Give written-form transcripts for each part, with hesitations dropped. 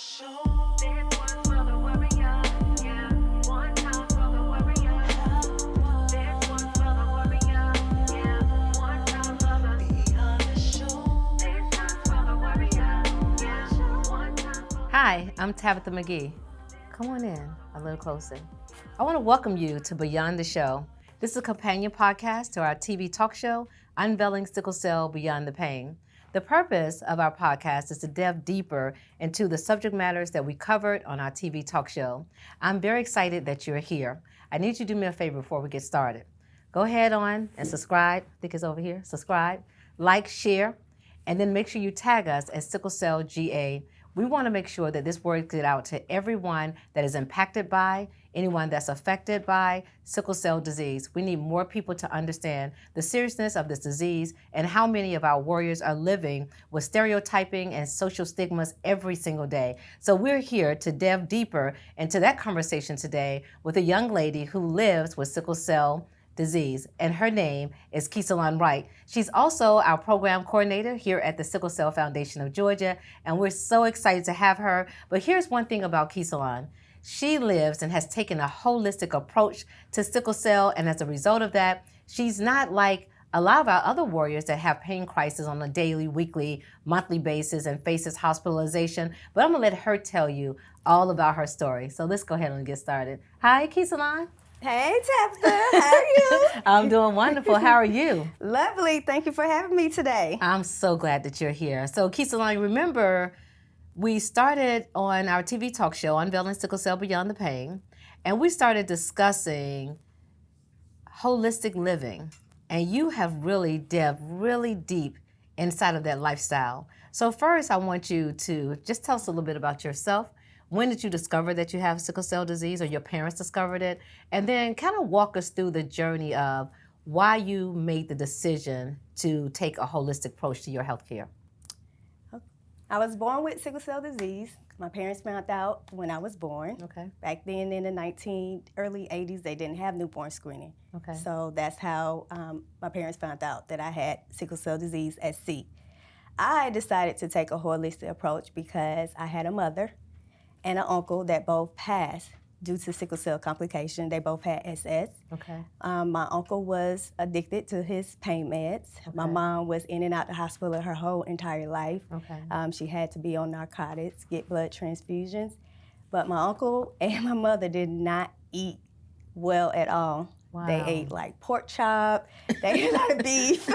Hi, I'm Tabitha McGee. Come on in a little closer. I want to welcome you to Beyond the Show. This is a companion podcast to our TV talk show, Unveiling Sickle Cell Beyond the Pain. The purpose of our podcast is to delve deeper into the subject matters that we covered on our TV talk show. I'm very excited that you're here. I need you to do me a favor before we get started. Go ahead on and subscribe. I think it's over here. Subscribe, like, share, and then make sure you tag us at Sickle Cell GA. We want to make sure that this word gets out to everyone that is impacted by, anyone that's affected by sickle cell disease. We need more people to understand the seriousness of this disease and how many of our warriors are living with stereotyping and social stigmas every single day. So we're here to delve deeper into that conversation today with a young lady who lives with sickle cell disease, and her name is Keecilon Wright. She's also our program coordinator here at the Sickle Cell Foundation of Georgia, and we're so excited to have her. But here's one thing about Keecilon. She lives and has taken a holistic approach to sickle cell, and as a result of that, she's not like a lot of our other warriors that have pain crisis on a daily, weekly, monthly basis and faces hospitalization. But I'm gonna let her tell you all about her story. So let's go ahead and get started. Hi, Keecilon. Hey, Tabitha. How are you? I'm doing wonderful. How are you? Lovely. Thank you for having me today. I'm so glad that you're here. So, Keecilon, remember, we started on our TV talk show, Unveiling Sickle Cell Beyond the Pain, and we started discussing holistic living, and you have really delved really deep inside of that lifestyle. So first, I want you to just tell us a little bit about yourself. When did you discover that you have sickle cell disease, or your parents discovered it? And then kind of walk us through the journey of why you made the decision to take a holistic approach to your health care. I was born with sickle cell disease. My parents found out when I was born. Okay. Back then in the early 80s, they didn't have newborn screening. Okay. So that's how my parents found out that I had sickle cell disease at sea. I decided to take a holistic approach because I had a mother and an uncle that both passed due to sickle cell complication. They both had SS. Okay. My uncle was addicted to his pain meds. Okay. My mom was in and out the hospital her whole entire life. Okay. She had to be on narcotics, get blood transfusions. But my uncle and my mother did not eat well at all. Wow. They ate like pork chop, they ate a lot of beef.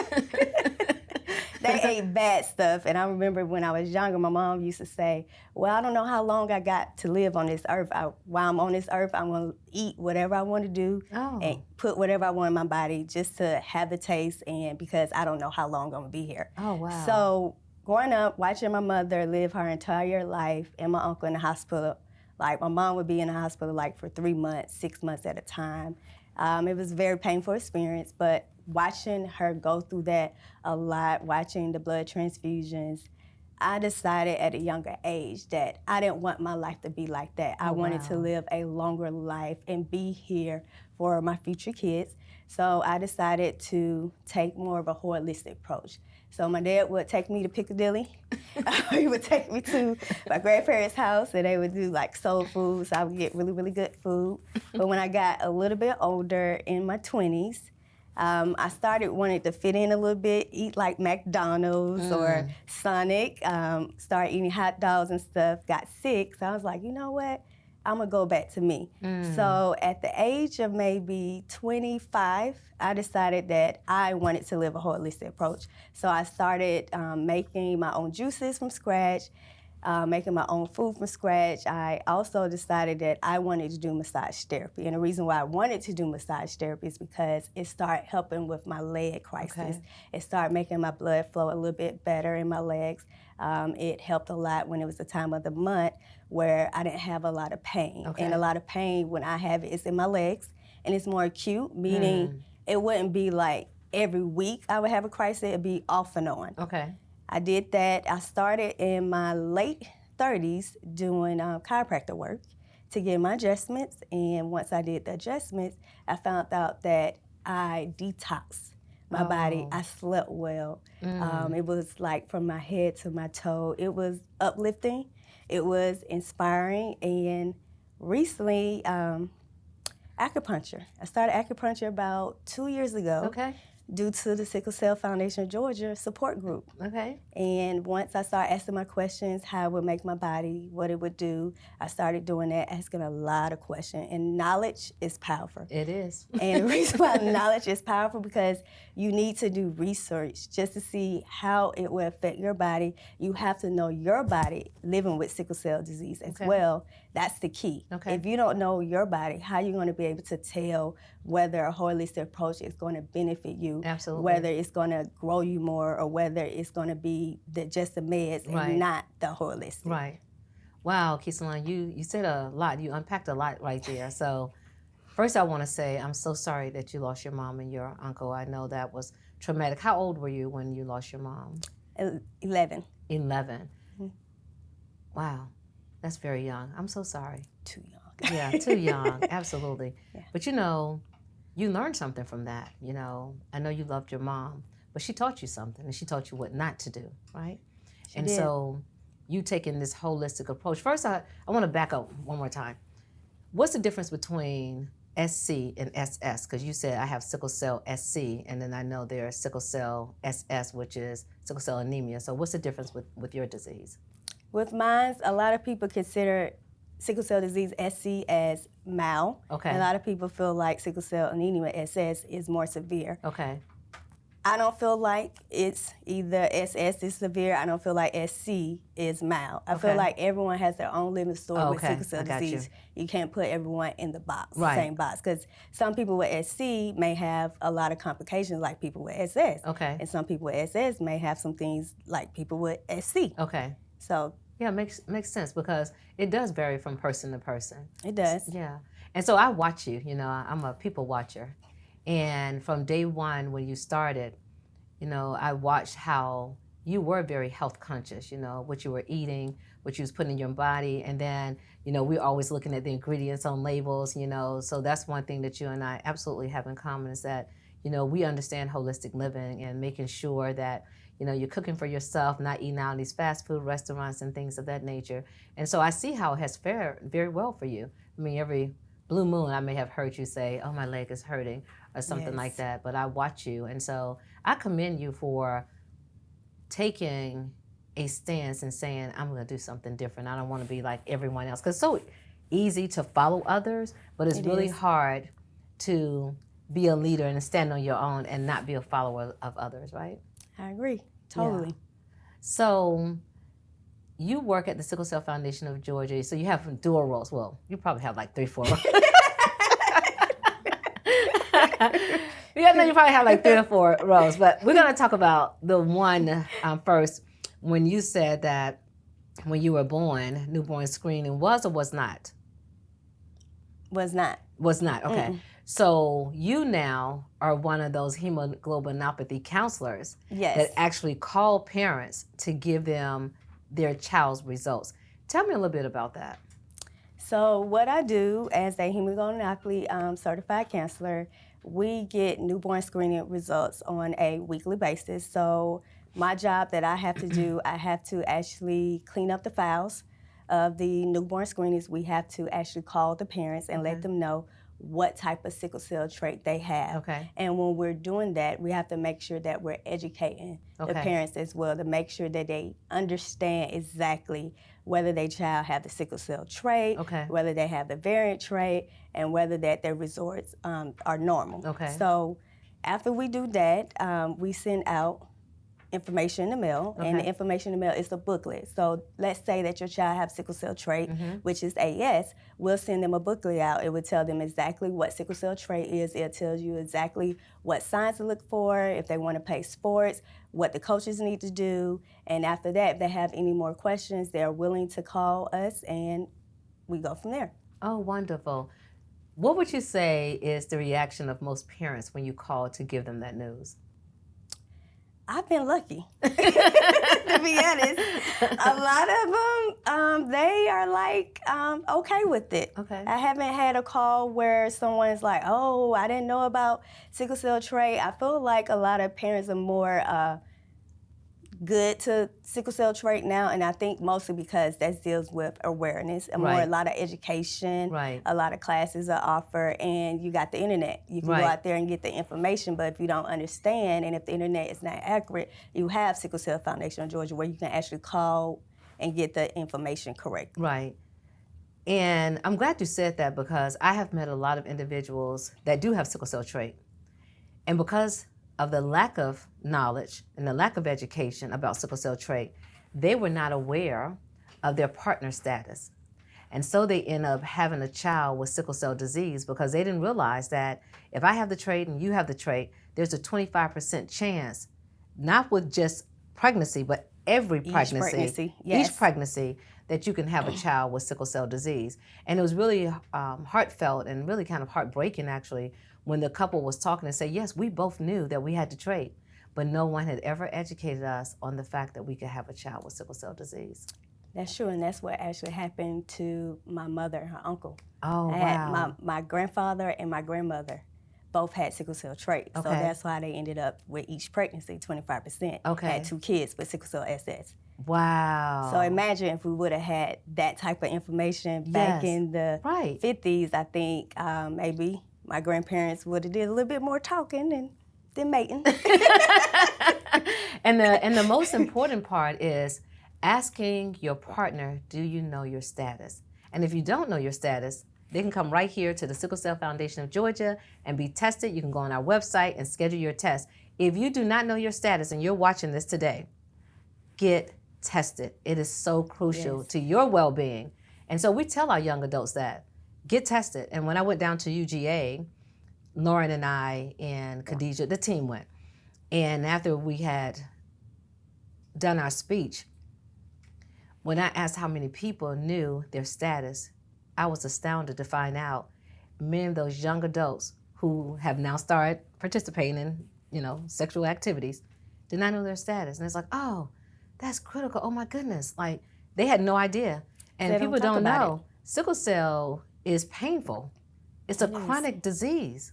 They ate bad stuff, and I remember when I was younger, my mom used to say, well, I don't know how long I got to live on this earth. While I'm on this earth, I'm going to eat whatever I want to do and put whatever I want in my body just to have the taste, and because I don't know how long I'm going to be here. Oh, wow. So growing up, watching my mother live her entire life and my uncle in the hospital, like my mom would be in the hospital like for 3 months, 6 months at a time. It was a very painful experience, but watching her go through that a lot, watching the blood transfusions, I decided at a younger age that I didn't want my life to be like that. I wanted to live a longer life and be here for my future kids. So I decided to take more of a holistic approach. So my dad would take me to Piccadilly. He would take me to my grandparents' house, and they would do like soul food, so I would get really, really good food. But when I got a little bit older, in my 20s, I started wanting to fit in a little bit, eat like McDonald's or Sonic, start eating hot dogs and stuff, got sick. So I was like, you know what? I'm gonna go back to me. So at the age of maybe 25, I decided that I wanted to live a holistic approach. So I started making my own juices from scratch, making my own food from scratch. I also decided that I wanted to do massage therapy. And the reason why I wanted to do massage therapy is because it started helping with my leg crisis. Okay. It started making my blood flow a little bit better in my legs. It helped a lot when it was the time of the month where I didn't have a lot of pain. Okay. And a lot of pain when I have it is in my legs, and it's more acute, meaning it wouldn't be like every week I would have a crisis, it'd be off and on. Okay. I did that. I started in my late 30s doing chiropractor work to get my adjustments, and once I did the adjustments, I found out that I detoxed my body. I slept well. It was like from my head to my toe. It was uplifting. it was inspiring. And recently, acupuncture. I started acupuncture about 2 years ago. Okay. Due to the Sickle Cell Foundation of Georgia support group. Okay. And once I started asking my questions, how it would make my body, what it would do, I started doing that, asking a lot of questions. And knowledge is powerful. It is. And the reason why knowledge is powerful because you need to do research just to see how it will affect your body. You have to know your body living with sickle cell disease as well. That's the key. Okay. If you don't know your body, how are you going to be able to tell whether a holistic approach is going to benefit you? Absolutely. Whether it's going to grow you more or whether it's going to be just the meds and not the holistic. Right. Wow, Keecilon, you said a lot. You unpacked a lot right there. So first I want to say I'm so sorry that you lost your mom and your uncle. I know that was traumatic. How old were you when you lost your mom? 11. 11. Mm-hmm. Wow. That's very young. I'm so sorry. Too young. Yeah, too young. Absolutely. Yeah. But you learned something from that. I know you loved your mom, but she taught you something, and she taught you what not to do, right? She did. So you taking this holistic approach. First, I want to back up one more time. What's the difference between SC and SS? Because you said I have sickle cell SC, and then I know there's sickle cell SS, which is sickle cell anemia. So what's the difference with your disease? With mine, a lot of people consider sickle cell disease SC as mild. Okay. And a lot of people feel like sickle cell anemia SS is more severe. Okay. I don't feel like it's either SS is severe. I don't feel like SC is mild. I feel like everyone has their own living story with sickle cell disease. You can't put everyone in the box, same box, because some people with SC may have a lot of complications like people with SS. Okay. And some people with SS may have some things like people with SC. Okay. So yeah, makes sense because it does vary from person to person. It does. Yeah. And so I watch you, I'm a people watcher. And from day one when you started, I watched how you were very health conscious, what you were eating, what you was putting in your body. And then, we're always looking at the ingredients on labels, so that's one thing that you and I absolutely have in common is that, we understand holistic living and making sure that you're cooking for yourself, not eating out in these fast food restaurants and things of that nature. And so I see how it has fared very well for you. I mean, every blue moon, I may have heard you say, oh, my leg is hurting or something like that. But I watch you. And so I commend you for taking a stance and saying, I'm going to do something different. I don't want to be like everyone else. Because it's so easy to follow others, but it's really hard to be a leader and stand on your own and not be a follower of others, right? I agree, totally. Yeah. So you work at the Sickle Cell Foundation of Georgia, so you have dual roles. Well, you probably have like 3, 4 roles. Yeah, no, you probably have like 3 or 4 roles, but we're going to talk about the one first when you said that when you were born, newborn screening was or was not? Was not. Was not, okay. Mm-mm. So you now are one of those hemoglobinopathy counselors that actually call parents to give them their child's results. Tell me a little bit about that. So what I do as a hemoglobinopathy certified counselor, we get newborn screening results on a weekly basis. So my job that I have to do, I have to actually clean up the files of the newborn screenings. We have to actually call the parents and let them know what type of sickle cell trait they have. Okay. And when we're doing that, we have to make sure that we're educating the parents as well to make sure that they understand exactly whether their child have the sickle cell trait, whether they have the variant trait, and whether that their results are normal. Okay. So after we do that, we send out information in the mail, and the information in the mail is a booklet. So let's say that your child has sickle cell trait, which is AS, we'll send them a booklet out. It will tell them exactly what sickle cell trait is. It tells you exactly what signs to look for, if they want to play sports, what the coaches need to do, and after that, if they have any more questions, they're willing to call us, and we go from there. Oh, wonderful. What would you say is the reaction of most parents when you call to give them that news? I've been lucky, to be honest. A lot of them, they are like, okay with it. Okay. I haven't had a call where someone's like, oh, I didn't know about sickle cell trait. I feel like a lot of parents are more good to sickle cell trait now, and I think mostly because that deals with awareness and more Right. a lot of education. Right. A lot of classes are offered, and you got the internet. You can Right. go out there and get the information, but if you don't understand, and if the internet is not accurate, you have Sickle Cell Foundation of Georgia where you can actually call and get the information correct. Right. And I'm glad you said that because I have met a lot of individuals that do have sickle cell trait. And because of the lack of knowledge and the lack of education about sickle cell trait, they were not aware of their partner status. And so they end up having a child with sickle cell disease because they didn't realize that if I have the trait and you have the trait, there's a 25% chance, not with just pregnancy, but every pregnancy, yes. each pregnancy, that you can have a child with sickle cell disease. And it was really heartfelt and really kind of heartbreaking, actually, when the couple was talking and said, yes, we both knew that we had the trait, but no one had ever educated us on the fact that we could have a child with sickle cell disease. That's true, and that's what actually happened to my mother and her uncle. Oh, I wow. had my grandfather and my grandmother both had sickle cell trait. Okay. So that's why they ended up with each pregnancy, 25%. Okay. Had 2 kids with sickle cell SS. Wow. So imagine if we would have had that type of information back in the 50s, I think maybe my grandparents would have did a little bit more talking than mating. And the most important part is asking your partner, do you know your status? And if you don't know your status, they can come right here to the Sickle Cell Foundation of Georgia and be tested. You can go on our website and schedule your test. If you do not know your status and you're watching this today, get tested. It is so crucial to your well-being. And so we tell our young adults that, get tested. And when I went down to UGA, Lauren and I and Khadijah, the team went. And after we had done our speech, when I asked how many people knew their status, I was astounded to find out many of those young adults who have now started participating in, sexual activities did not know their status. And it's like, oh, that's critical. Oh my goodness. Like, they had no idea. And people don't know, sickle cell is painful. It's a chronic disease.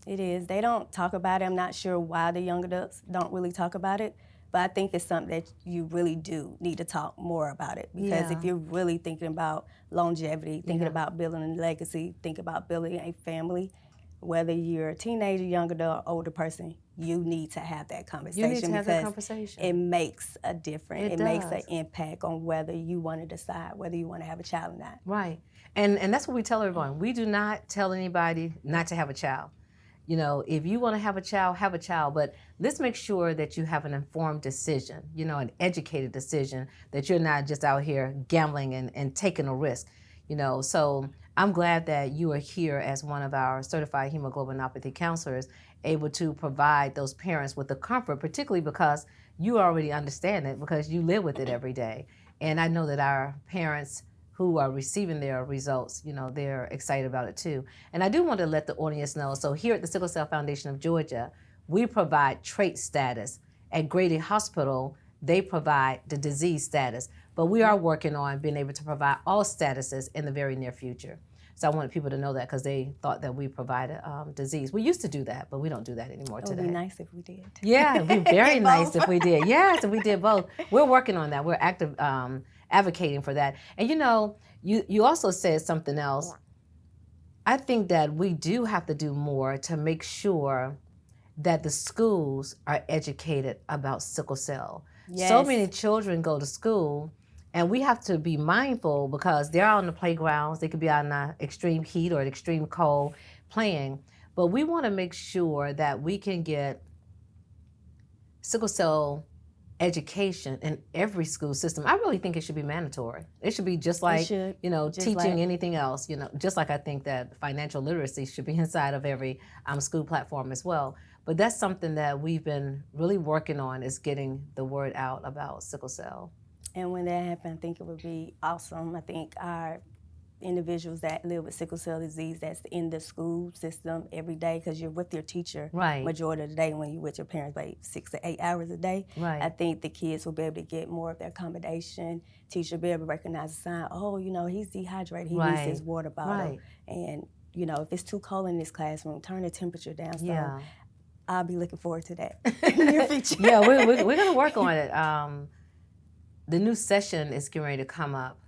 It is. They don't talk about it. I'm not sure why the young adults don't really talk about it. But I think it's something that you really do need to talk more about it. Because if you're really thinking about longevity, thinking about building a legacy, thinking about building a family, whether you're a teenager, young adult, older person, you need to have that conversation. You need to have that conversation. It makes a difference. It makes an impact on whether you want to decide whether you want to have a child or not. Right. And that's what we tell everyone. We do not tell anybody not to have a child. If you want to have a child, but let's make sure that you have an informed decision, an educated decision, that you're not just out here gambling and taking a risk, So I'm glad that you are here as one of our certified hemoglobinopathy counselors, able to provide those parents with the comfort, particularly because you already understand it because you live with it every day. And I know that our parents who are receiving their results, they're excited about it too. And I do want to let the audience know, so here at the Sickle Cell Foundation of Georgia, we provide trait status. At Grady Hospital, they provide the disease status. But we are working on being able to provide all statuses in the very near future. So I wanted people to know that because they thought that we provided disease. We used to do that, but we don't do that anymore today. It would be nice if we did. Yeah, it would be very nice if we did. Yes, if we did both. We're working on that. We're active advocating for that. And you also said something else. I think that we do have to do more to make sure that the schools are educated about sickle cell. Yes. So many children go to school, and we have to be mindful because they're out on the playgrounds. They could be out in the extreme heat or the extreme cold playing. But we want to make sure that we can get sickle cell education in every school system. I really think it should be mandatory. It should be just like, teaching anything else, just like I think that financial literacy should be inside of every school platform as well. But that's something that we've been really working on, is getting the word out about sickle cell. And when that happens, I think it would be awesome. I think our individuals that live with sickle cell disease that's in the school system every day, because you're with your teacher majority of the day when you're with your parents, like 6 to 8 hours a day. Right. I think the kids will be able to get more of their accommodation. Teacher will be able to recognize the sign, he's dehydrated, he needs his water bottle. And, if it's too cold in this classroom, turn the temperature down. So I'll be looking forward to that in the near future. Yeah, we're going to work on it. The new session is getting ready to come up,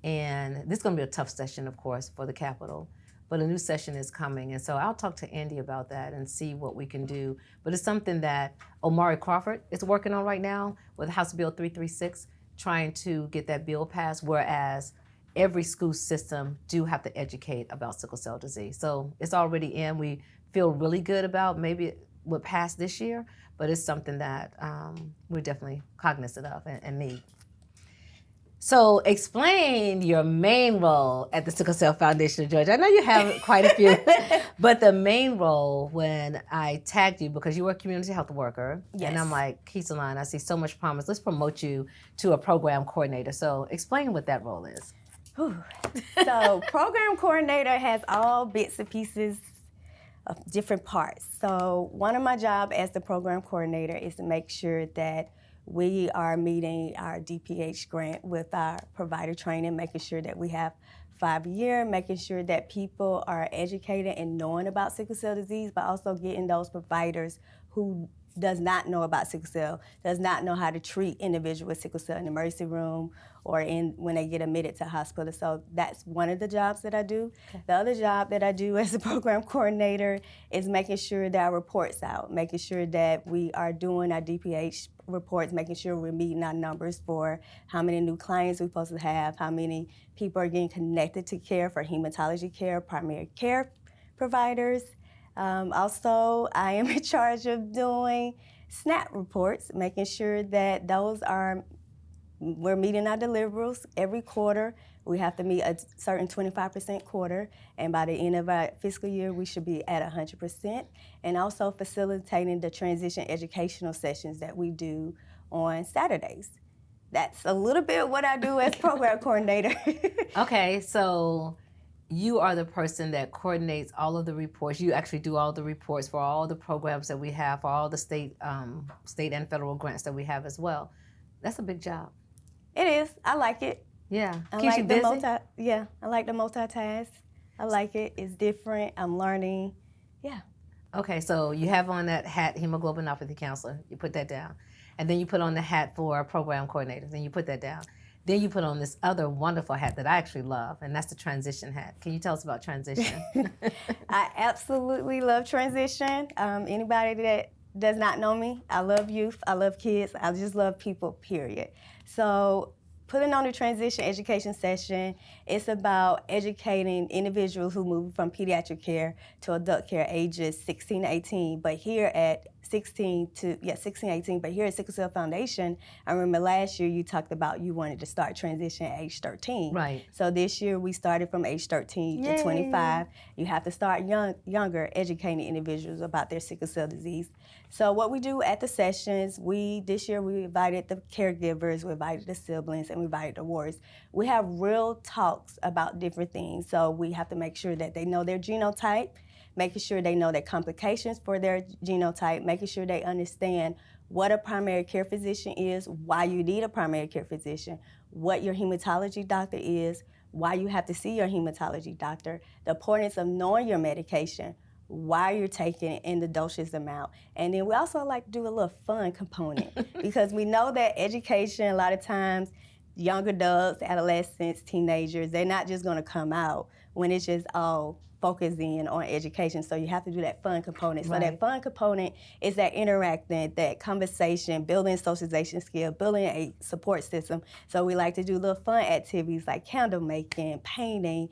and this is going to be a tough session, of course, for the Capitol. But a new session is coming, and so I'll talk to Andy about that and see what we can do. But it's something that Omari Crawford is working on right now with House Bill 336, trying to get that bill passed, whereas every school system do have to educate about sickle cell disease. So it's already in. We feel really good about maybe it would pass this year, but it's something that we're definitely cognizant of and need. So explain your main role at the Sickle Cell Foundation of Georgia. I know you have quite a few, but the main role when I tagged you, because you were a community health worker, Yes. and I'm like, Keecilon, I see so much promise. Let's promote you to a program coordinator. So explain what that role is. So program coordinator has all bits and pieces of different parts. So one of my jobs as the program coordinator is to make sure that we are meeting our DPH grant with our provider training, making sure that we have 5 a year, making sure that people are educated and knowing about sickle cell disease, but also getting those providers who does not know about sickle cell, does not know how to treat individuals with sickle cell in the emergency room or when they get admitted to hospital. So that's one of the jobs that I do. Okay. The other job that I do as a program coordinator is making sure that our reports out, making sure that we are doing our DPH reports, making sure we're meeting our numbers for how many new clients we're supposed to have, how many people are getting connected to care for hematology care, primary care providers. Also, I am in charge of doing SNAP reports, making sure that we're meeting our deliverables every quarter. We have to meet a certain 25% quarter, and by the end of our fiscal year, we should be at 100%. And also facilitating the transition educational sessions that we do on Saturdays. That's a little bit what I do as program coordinator. Okay, so you are the person that coordinates all of the reports. You actually do all the reports for all the programs that we have, for all the state and federal grants that we have as well. That's a big job. It is. I like it. Yeah. I Keeps like you busy? I like the multitask. I like it. It's different. I'm learning. Yeah. Okay, so you have on that hat, hemoglobinopathy counselor. You put that down. And then you put on the hat for program coordinator. Then you put that down. Then you put on this other wonderful hat that I actually love, and that's the transition hat. Can you tell us about transition? I absolutely love transition. Anybody that does not know me, I love youth, I love kids, I just love people, period. So putting on the transition education session, it's about educating individuals who move from pediatric care to adult care ages 16 to 18, but here at 16 to 18, but here at Sickle Cell Foundation, I remember last year you talked about you wanted to start transition at age 13. Right. So this year we started from age 13 to 25. You have to start younger, educating individuals about their sickle cell disease. So what we do at the sessions, this year we invited the caregivers, we invited the siblings, and we invited the wards. We have real talks about different things. So we have to make sure that they know their genotype, making sure they know the complications for their genotype, making sure they understand what a primary care physician is, why you need a primary care physician, what your hematology doctor is, why you have to see your hematology doctor, the importance of knowing your medication, why you're taking it, and the dosage amount. And then we also like to do a little fun component because we know that education, a lot of times, young adults, adolescents, teenagers, they're not just gonna come out when it's just all focused in on education. So you have to do that fun component. Right. So that fun component is that interacting, that conversation, building socialization skill, building a support system. So we like to do little fun activities like candle making, painting,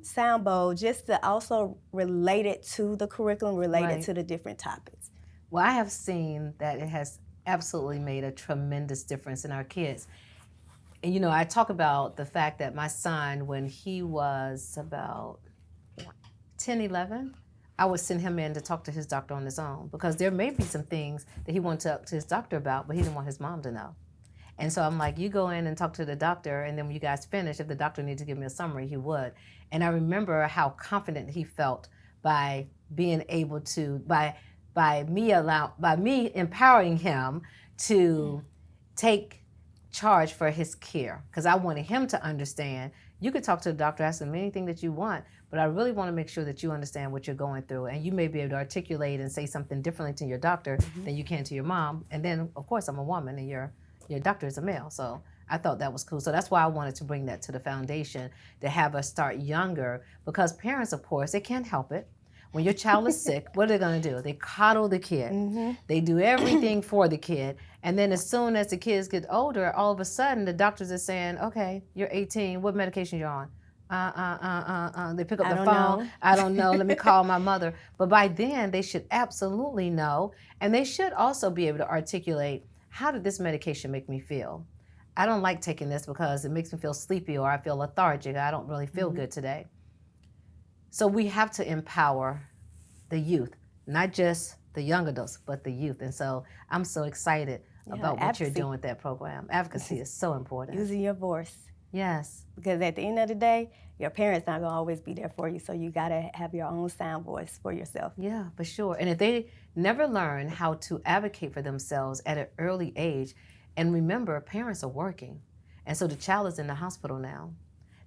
sound bowl, just to also relate it to the curriculum, relate it to the different topics. Well, I have seen that it has absolutely made a tremendous difference in our kids. And you know, I talk about the fact that my son, when he was about 10, 11, I would send him in to talk to his doctor on his own because there may be some things that he wanted to talk to his doctor about, but he didn't want his mom to know. And so I'm like, you go in and talk to the doctor, and then when you guys finish, if the doctor needed to give me a summary, he would. And I remember how confident he felt by being able to, by me empowering him to take charge for his care, because I wanted him to understand You could talk to the doctor, ask them anything that you want, but I really want to make sure that you understand what you're going through. And you may be able to articulate and say something differently to your doctor than you can to your mom. And then, of course, I'm a woman and your doctor is a male. So I thought that was cool. So that's why I wanted to bring that to the foundation, to have us start younger, because parents, of course, they can't help it. When your child is sick, what are they going to do? They coddle the kid. They do everything for the kid. And then as soon as the kids get older, all of a sudden the doctors are saying, okay, you're 18. What medication you're on? They pick up the phone. I don't know. Let me call my mother. But by then, they should absolutely know. And they should also be able to articulate, how did this medication make me feel? I don't like taking this because it makes me feel sleepy, or I feel lethargic. I don't really feel good today. So we have to empower the youth, not just the young adults, but the youth. And so I'm so excited about what you're doing with that program. Advocacy is so important. Using your voice. Yes. Because at the end of the day, your parents not going to always be there for you, so you got to have your own sound voice for yourself. Yeah, for sure. And if they never learn how to advocate for themselves at an early age, and remember, parents are working, and so the child is in the hospital now,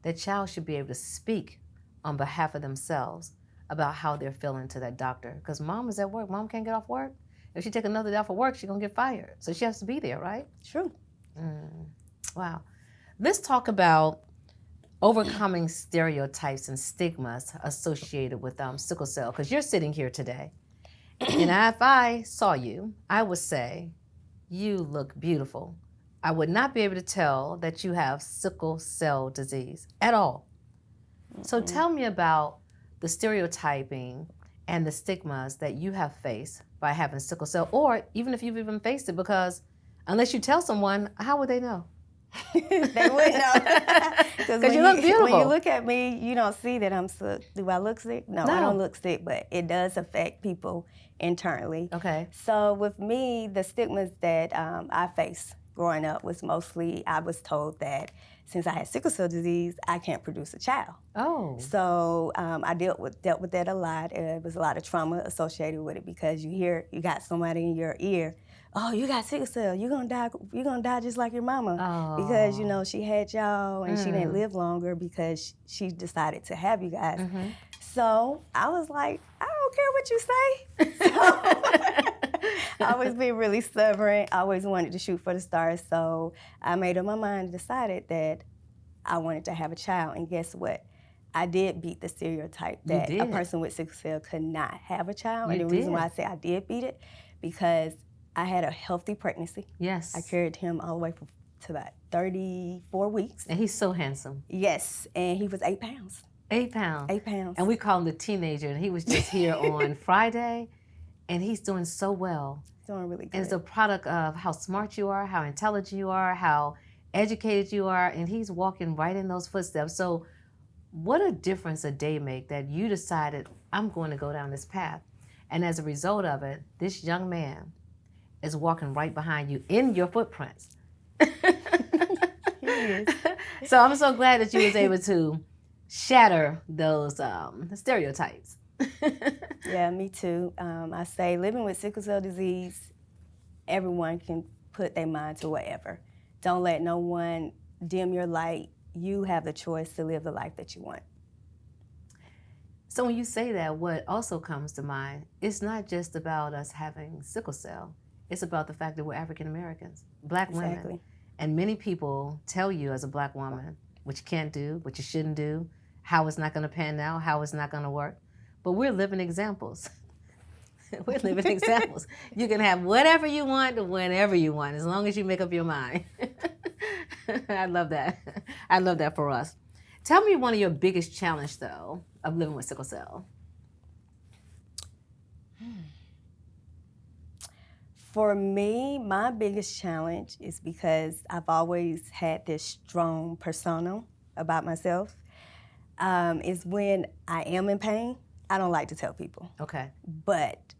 that child should be able to speak on behalf of themselves about how they're feeling to that doctor. Because mom is at work. Mom can't get off work. If she take another day off of work, she's going to get fired. So she has to be there, right? True. Wow. Let's talk about overcoming stereotypes and stigmas associated with sickle cell, because you're sitting here today. And if I saw you, I would say, you look beautiful. I would not be able to tell that you have sickle cell disease at all. So tell me about the stereotyping and the stigmas that you have faced by having sickle cell, or even if you've even faced it, because unless you tell someone, how would they know? They would know. Because you look beautiful. When you look at me, you don't see that I'm sick. Do I look sick? No, I don't look sick, but it does affect people internally. Okay. So with me, the stigmas that I faced growing up was mostly, I was told that since I had sickle cell disease, I can't produce a child. Oh. So I dealt with that a lot. It was a lot of trauma associated with it, because you got somebody in your ear, oh, you got sickle cell, you're gonna die just like your mama. Oh. Because she had y'all and she didn't live longer because she decided to have you guys. So I was like, I don't care what you say. So, I always been really stubborn. I always wanted to shoot for the stars. So I made up my mind and decided that I wanted to have a child. And guess what? I did beat the stereotype that a person with sickle cell could not have a child. And the reason why I say I did beat it, because I had a healthy pregnancy. Yes. I carried him all the way to about 34 weeks. And he's so handsome. Yes, and he was 8 pounds. 8 pounds. 8 pounds. And we call him the teenager, and he was just here on Friday, and he's doing so well. Doing really good. And it's a product of how smart you are, how intelligent you are, how educated you are, and he's walking right in those footsteps. So what a difference a day make that you decided, I'm going to go down this path. And as a result of it, this young man is walking right behind you in your footprints. He is. So I'm so glad that you was able to shatter those stereotypes. Yeah, me too. I say living with sickle cell disease, everyone can put their mind to whatever. Don't let no one dim your light. You have the choice to live the life that you want. So when you say that, what also comes to mind, it's not just about us having sickle cell. It's about the fact that we're African Americans, Black women. And many people tell you as a Black woman what you can't do, what you shouldn't do, how it's not going to pan out, how it's not going to work. But we're living examples. We're living examples. You can have whatever you want, whenever you want, as long as you make up your mind. I love that. I love that for us. Tell me one of your biggest challenges, though, of living with sickle cell. For me, my biggest challenge is because I've always had this strong persona about myself, is when I am in pain, I don't like to tell people. Okay. But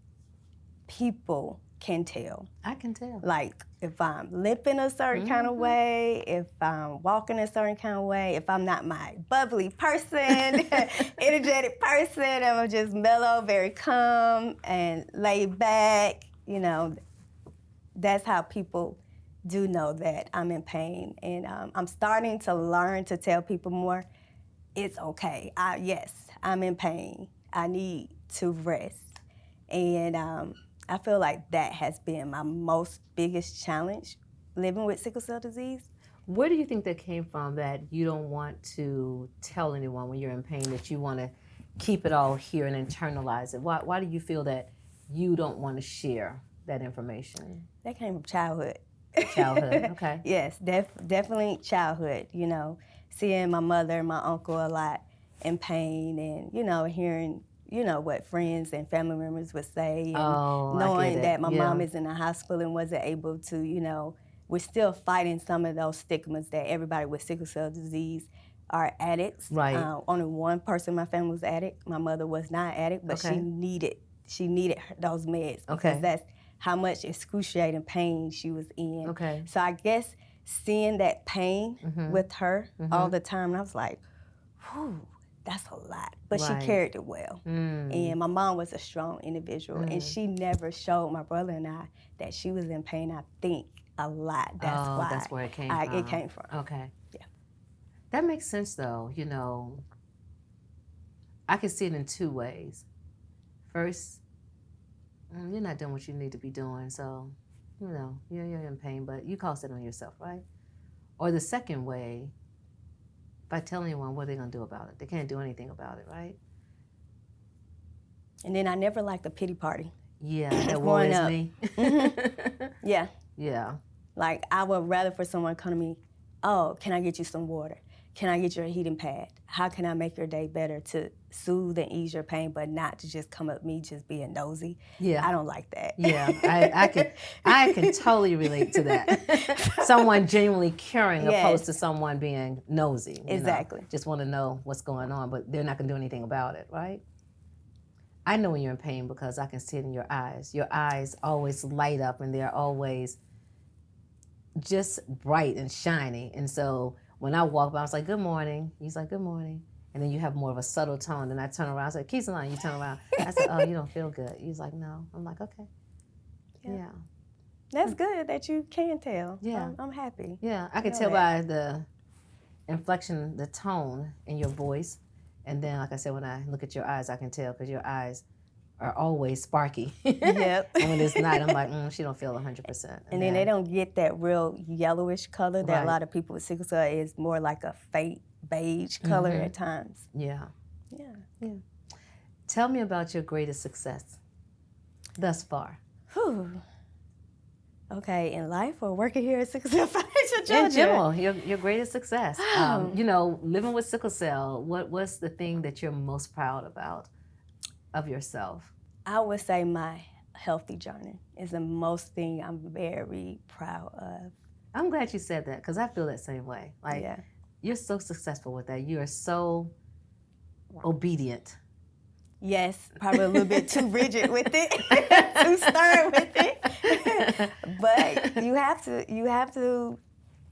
people can tell. I can tell. Like if I'm limping a certain kind of way, if I'm walking a certain kind of way, if I'm not my bubbly person, energetic person, I'm just mellow, very calm and laid back, that's how people do know that I'm in pain. And I'm starting to learn to tell people more, it's okay. Yes, I'm in pain. I need to rest. And I feel like that has been my most biggest challenge living with sickle cell disease. Where do you think that came from, that you don't want to tell anyone when you're in pain, that you want to keep it all here and internalize it? Why do you feel that you don't want to share that information? That came from childhood. Childhood, okay. Yes, definitely childhood, you know, seeing my mother and my uncle a lot in pain and, you know, hearing, you know, what friends and family members would say, and knowing that my mom is in the hospital and wasn't able to, you know, we're still fighting some of those stigmas that everybody with sickle cell disease are addicts. Right. Only one person in my family was addict. My mother was not addict, but she needed those meds because that's how much excruciating pain she was in. Okay. So I guess seeing that pain with her all the time, I was like, whew, that's a lot. But she carried it well. And my mom was a strong individual, and she never showed my brother and I that she was in pain, I think, a lot. That's why. That's where it came from. It came from. Okay. Yeah. That makes sense, though. You know, I can see it in two ways. First, you're not doing what you need to be doing, so, you know, you're in pain, but you caused it on yourself, right? Or the second way, by telling anyone, what are they going to do about it? They can't do anything about it, right? And then I never liked the pity party. Yeah, that worries me. Yeah. Yeah. Like, I would rather for someone come to me, oh, can I get you some water? Can I get you a heating pad? How can I make your day better to soothe and ease your pain, but not to just come at me just being nosy? Yeah. I don't like that. Yeah, I can totally relate to that. Someone genuinely caring opposed to someone being nosy. Exactly. Just want to know what's going on, but they're not going to do anything about it, right? I know when you're in pain because I can see it in your eyes. Your eyes always light up, and they're always just bright and shiny. And so when I walk by, I was like, good morning. He's like, good morning. And then you have more of a subtle tone. Then I turn around. I said, Keecilon, you turn around. I said, oh, you don't feel good. He's like, no. I'm like, okay. Yeah. That's good that you can tell. Yeah. I'm happy. Yeah, I can tell by the inflection, the tone in your voice. And then, like I said, when I look at your eyes, I can tell because your eyes are always sparky. Yep. And when it's not, I'm like, she don't feel 100%. And then they don't get that real yellowish color that a lot of people with sickle cell is more like a faint beige color at times. Yeah. Yeah. Yeah. Tell me about your greatest success thus far. Whew. Okay, in life or working here at Sickle Cell Financial Georgia? In general, your greatest success. You know, living with sickle cell, what's the thing that you're most proud about of yourself? I would say my healthy journey is the most thing I'm very proud of. I'm glad you said that because I feel that same way. Like, you're so successful with that. You are so obedient. Yes, probably a little bit too rigid with it, too stern with it. But you have to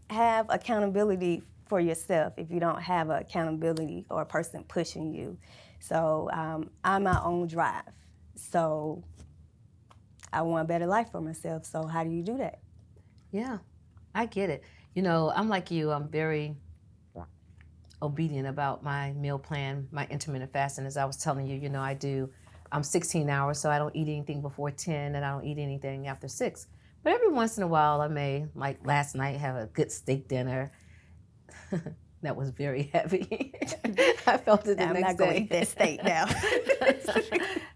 have accountability for yourself if you don't have an accountability or a person pushing you. So I'm my own drive. So I want a better life for myself. So how do you do that? Yeah, I get it. You know, I'm like you. I'm very obedient about my meal plan, my intermittent fasting. As I was telling you, you know, I'm 16 hours, so I don't eat anything before 10, and I don't eat anything after 6. But every once in a while, I may, like last night, have a good steak dinner. That was very heavy. I felt it the next day. I'm not going to eat that steak now.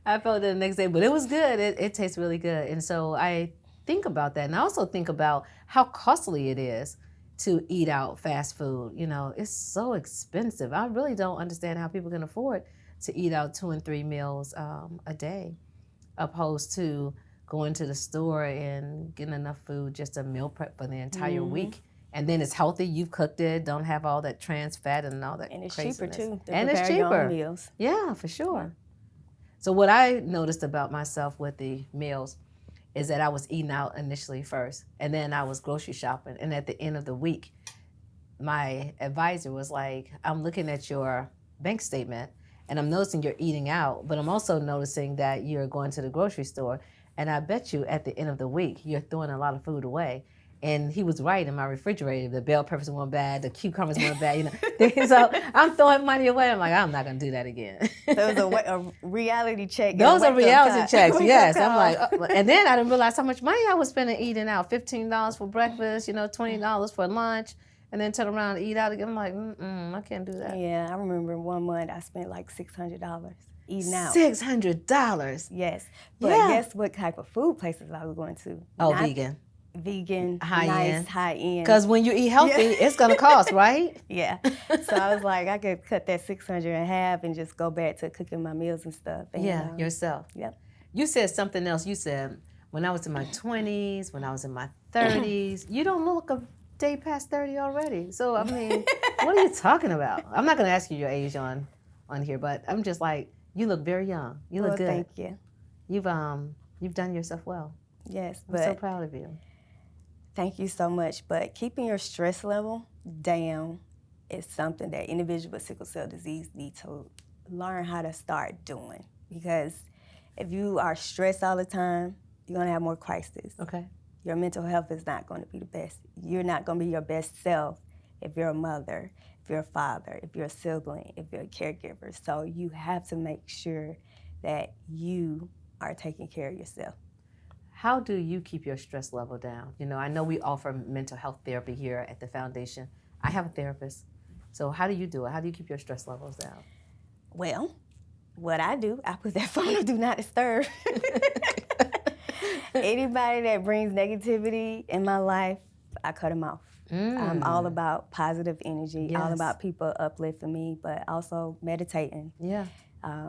I felt it the next day, but it was good. It tastes really good. And so I think about that. And I also think about how costly it is to eat out fast food. You know, it's so expensive. I really don't understand how people can afford to eat out 2 and 3 meals a day, opposed to going to the store and getting enough food just to meal prep for the entire week. And then it's healthy. You've cooked it. Don't have all that trans fat and all that. And it's craziness. cheaper too. And it's cheaper. Meals. Yeah, for sure. So what I noticed about myself with the meals is that I was eating out initially first, and then I was grocery shopping. And at the end of the week, my advisor was like, I'm looking at your bank statement, and I'm noticing you're eating out, but I'm also noticing that you're going to the grocery store, and I bet you at the end of the week, you're throwing a lot of food away. And he was right in my refrigerator. The bell peppers weren't bad. The cucumbers weren't bad. So I'm throwing money away. I'm like, I'm not going to do that again. So it was a reality check. Those are reality checks, yes. I'm like, and then I didn't realize how much money I was spending eating out. $15 for breakfast, $20 for lunch, and then turn around and eat out again. I'm like, I can't do that. Yeah, I remember one month I spent like $600 eating out. $600. Yes. But guess what type of food places I was going to? Oh, vegan. Vegan, high nice, high end. Because when you eat healthy, it's going to cost, right? Yeah. So I was like, I could cut that $600 in half and just go back to cooking my meals and stuff. And, yourself. Yep. You said something else. You said, when I was in my 20s, when I was in my 30s, you don't look a day past 30 already. So, I mean, what are you talking about? I'm not going to ask you your age on here, but I'm just like, you look very young. You look good. Thank you. You've done yourself well. Yes. I'm so proud of you. Thank you so much. But keeping your stress level down is something that individuals with sickle cell disease need to learn how to start doing. Because if you are stressed all the time, you're going to have more crises. Okay. Your mental health is not going to be the best. You're not going to be your best self if you're a mother, if you're a father, if you're a sibling, if you're a caregiver. So you have to make sure that you are taking care of yourself. How do you keep your stress level down? I know we offer mental health therapy here at the foundation. I have a therapist. So how do you do it? How do you keep your stress levels down? Well, what I do, I put that phone on Do Not Disturb. Anybody that brings negativity in my life, I cut them off. I'm all about positive energy, all about people uplifting me, but also meditating. Yeah.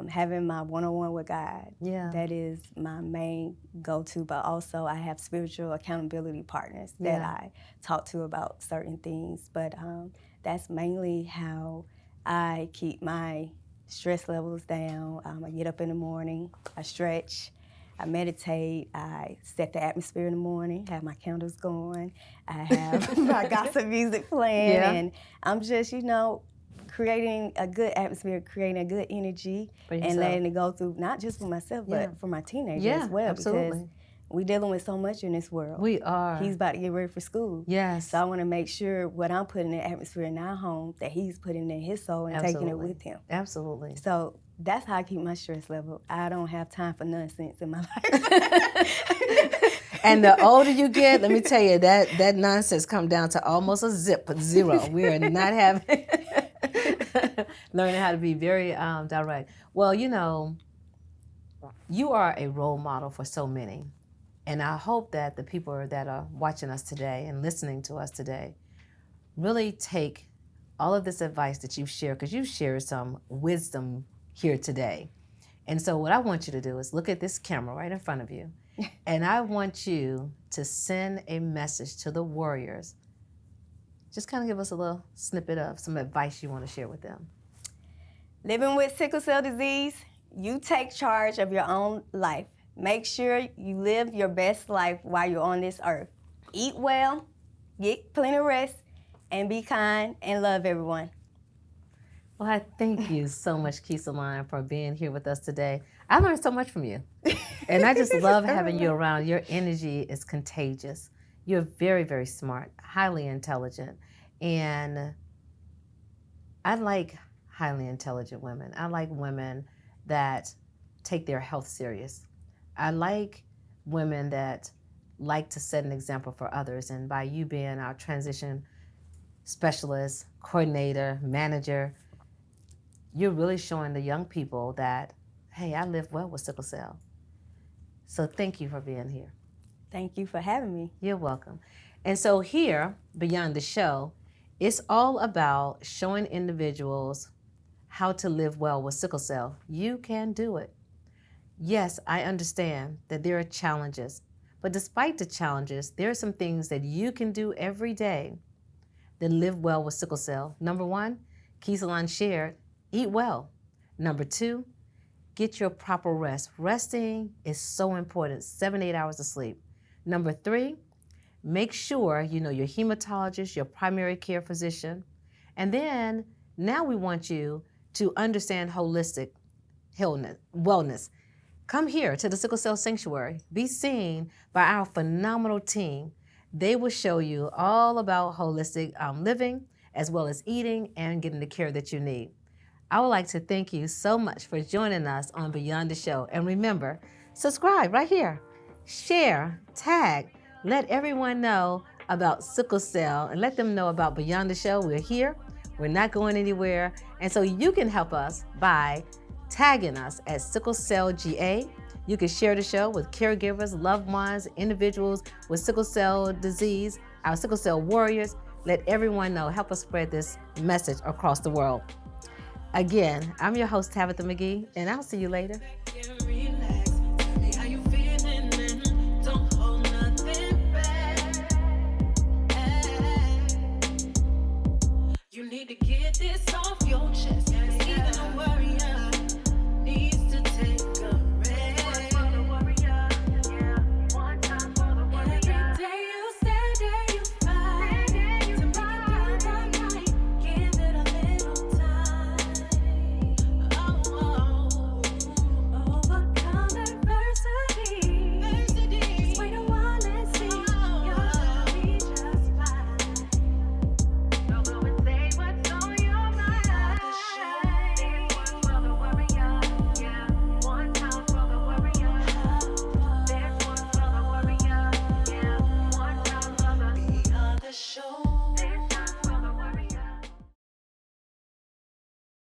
Having my one-on-one with God. Yeah. That is my main go-to, but also I have spiritual accountability partners that I talk to about certain things. But that's mainly how I keep my stress levels down. I get up in the morning, I stretch, I meditate, I set the atmosphere in the morning, have my candles going, I have my gospel music playing, and I'm just, creating a good atmosphere, creating a good energy, and letting it go through, not just for myself, but for my teenager as well. Absolutely. Because we're dealing with so much in this world. We are. He's about to get ready for school. Yes. So I want to make sure what I'm putting in the atmosphere in our home, that he's putting in his soul and taking it with him. Absolutely. So that's how I keep my stress level. I don't have time for nonsense in my life. And the older you get, let me tell you, that nonsense come down to almost a zero. We are not having learning how to be very direct. Well, you are a role model for so many. And I hope that the people that are watching us today and listening to us today really take all of this advice that you've shared, because you've shared some wisdom here today. And so what I want you to do is look at this camera right in front of you, and I want you to send a message to the warriors. Just kind of give us a little snippet of some advice you want to share with them. Living with sickle cell disease, you take charge of your own life. Make sure you live your best life while you're on this earth. Eat well, get plenty of rest, and be kind and love everyone. Well, I thank you so much, Keecilon, for being here with us today. I learned so much from you. And I just love having you around. Your energy is contagious. You're very, very smart, highly intelligent. And I like highly intelligent women. I like women that take their health serious. I like women that like to set an example for others. And by you being our transition specialist, coordinator, manager, you're really showing the young people that, hey, I live well with sickle cell. So thank you for being here. Thank you for having me. You're welcome. And so here, Beyond the Show, it's all about showing individuals how to live well with sickle cell. You can do it. Yes, I understand that there are challenges, but despite the challenges, there are some things that you can do every day that live well with sickle cell. Number one, Keecilon shared, eat well. Number two, get your proper rest. Resting is so important, 7-8 hours of sleep. Number three, make sure you know your hematologist, your primary care physician. And then now we want you to understand holistic wellness. Come here to the Sickle Cell Sanctuary. Be seen by our phenomenal team They will show you all about holistic living, as well as eating and getting the care that you need. I would like to thank you so much for joining us on Beyond the Show. And remember, subscribe right here. Share, tag, let everyone know about sickle cell and let them know about Beyond the Show. We're here. We're not going anywhere. And so you can help us by tagging us at Sickle Cell GA. You can share the show with caregivers, loved ones, individuals with sickle cell disease, our sickle cell warriors. Let everyone know. Help us spread this message across the world. Again, I'm your host, Tabitha McGee, and I'll see you later.